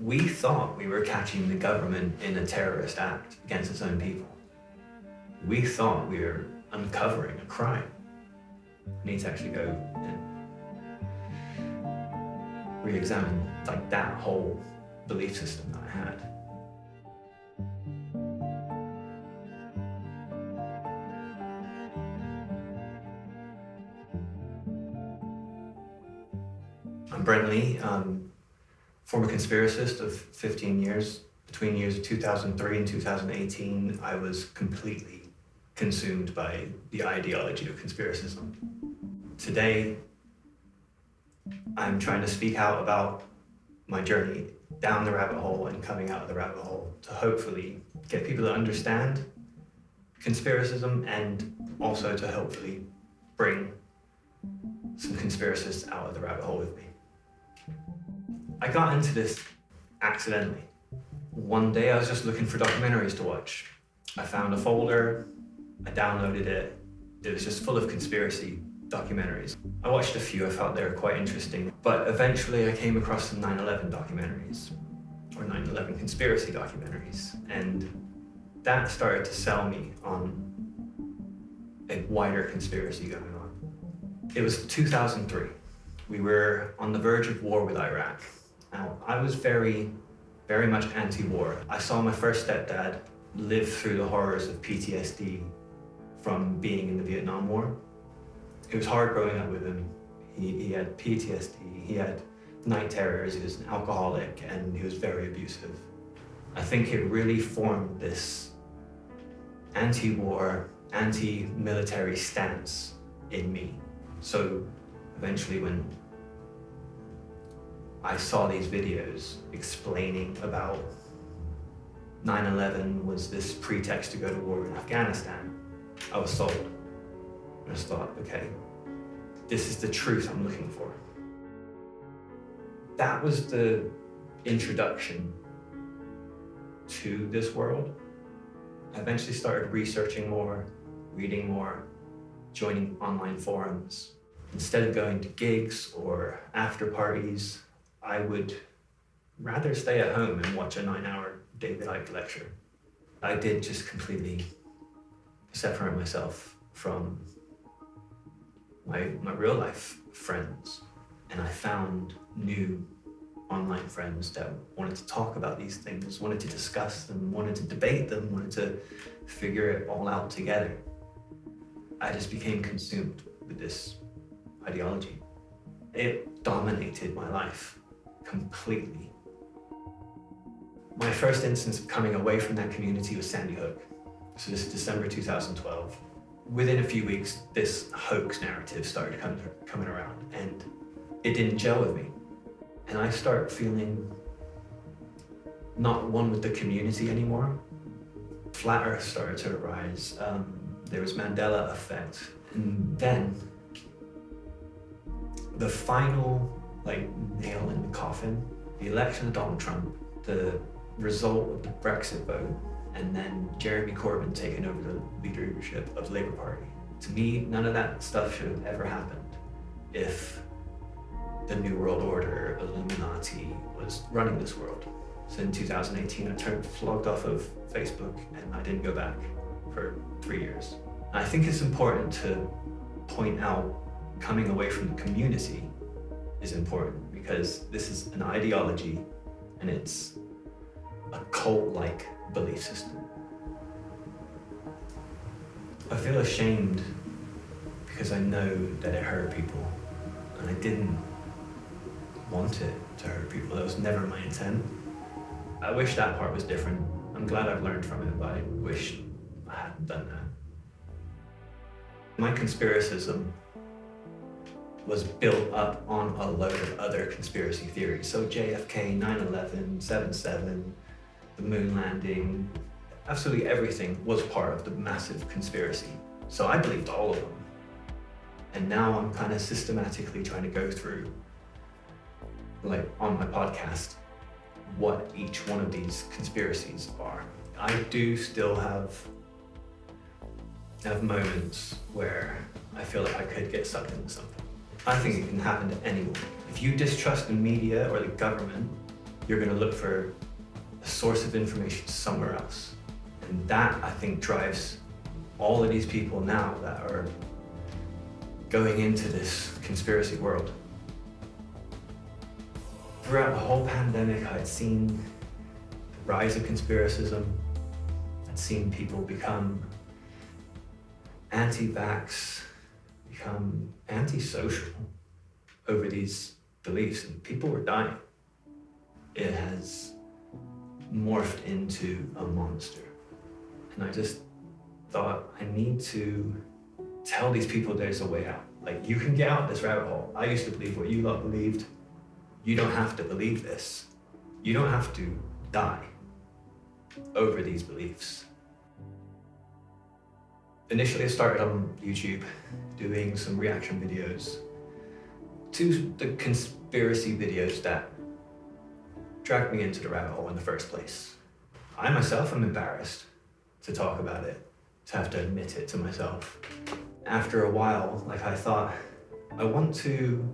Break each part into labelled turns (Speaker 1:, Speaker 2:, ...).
Speaker 1: We thought we were catching the government in a terrorist act against its own people. We thought we were uncovering a crime. We need to actually go and re-examine like that whole belief system that I had. I'm Brent Lee, former conspiracist of 15 years. Between years of 2003 and 2018, I was completely consumed by the ideology of conspiracism. Today, I'm trying to speak out about my journey down the rabbit hole and coming out of the rabbit hole to hopefully get people to understand conspiracism and also to hopefully bring some conspiracists out of the rabbit hole with me. I got into this accidentally. One day I was just looking for documentaries to watch. I found a folder, I downloaded it. It was just full of conspiracy documentaries. I watched a few, I felt they were quite interesting, but eventually I came across some 9/11 documentaries, or 9/11 conspiracy documentaries, and that started to sell me on a wider conspiracy going on. It was 2003. We were on the verge of war with Iraq. Now, I was very much anti-war. I saw my first stepdad live through the horrors of PTSD from being in the Vietnam War. It was hard growing up with him. He had PTSD, he had night terrors, he was an alcoholic, and he was very abusive. I think it really formed this anti-war, anti-military stance in me. So eventually when I saw these videos explaining about 9/11 was this pretext to go to war in Afghanistan, I was sold. I just thought, okay, this is the truth I'm looking for. That was the introduction to this world. I eventually started researching more, reading more, joining online forums. Instead of going to gigs or after parties, I would rather stay at home and watch a 9-hour David Icke lecture. I did just completely separate myself from my real life friends, and I found new online friends that wanted to talk about these things, wanted to discuss them, wanted to debate them, wanted to figure it all out together. I just became consumed with this ideology. It dominated my life completely. My first instance of coming away from that community was Sandy Hook. So this is December 2012. Within a few weeks, this hoax narrative started coming around, and it didn't gel with me. And I started feeling not one with the community anymore. Flat Earth started to arise. There was Mandela effect. And then the final nail in the coffin, the election of Donald Trump, the result of the Brexit vote, and then Jeremy Corbyn taking over the leadership of the Labour Party. To me, none of that stuff should have ever happened if the New World Order, Illuminati, was running this world. So in 2018, I flogged off of Facebook and I didn't go back for 3 years. I think it's important to point out coming away from the community is important because this is an ideology and it's a cult-like belief system. I feel ashamed because I know that it hurt people and I didn't want it to hurt people. That was never my intent. I wish that part was different. I'm glad I've learned from it, but I wish I hadn't done that. My conspiracism was built up on a load of other conspiracy theories. So JFK, 9/11, 7/7, the moon landing, absolutely everything was part of the massive conspiracy. So I believed all of them. And now I'm kind of systematically trying to go through, on my podcast, what each one of these conspiracies are. I do still have moments where I feel like I could get sucked into something. I think it can happen to anyone. If you distrust the media or the government, you're going to look for a source of information somewhere else. And that, I think, drives all of these people now that are going into this conspiracy world. Throughout the whole pandemic, I'd seen the rise of conspiracism. I'd seen people become anti-vax, become anti-social over these beliefs, and people were dying. It has morphed into a monster. And I just thought, I need to tell these people there's a way out. Like, you can get out this rabbit hole. I used to believe what you lot believed. You don't have to believe this. You don't have to die over these beliefs. Initially, I started on YouTube doing some reaction videos to the conspiracy videos that dragged me into the rabbit hole in the first place. I myself am embarrassed to talk about it, to have to admit it to myself. After a while, I thought, I want to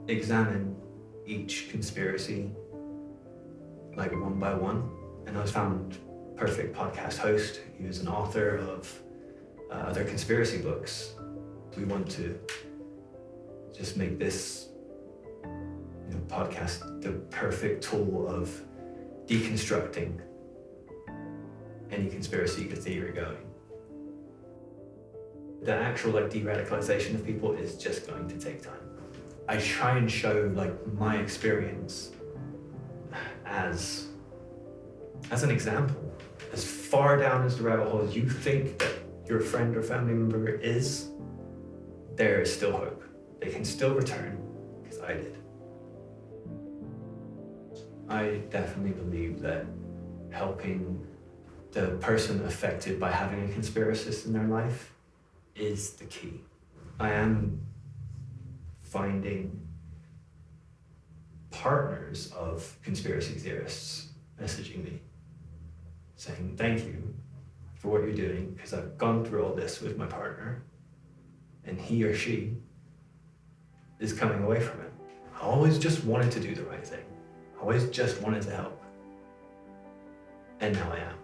Speaker 1: examine each conspiracy one by one. And I was found perfect podcast host. He was an author of other conspiracy books. We want to just make this podcast the perfect tool of deconstructing any conspiracy theory going. The actual de-radicalization of people is just going to take time. I try and show my experience as an example. As far down as the rabbit hole as you think that your friend or family member is, there is still hope. They can still return, because I did. I definitely believe that helping the person affected by having a conspiracist in their life is the key. I am finding partners of conspiracy theorists messaging me saying, thank you for what you're doing, because I've gone through all this with my partner and he or she is coming away from it. I always just wanted to do the right thing. I always just wanted to help. And now I am.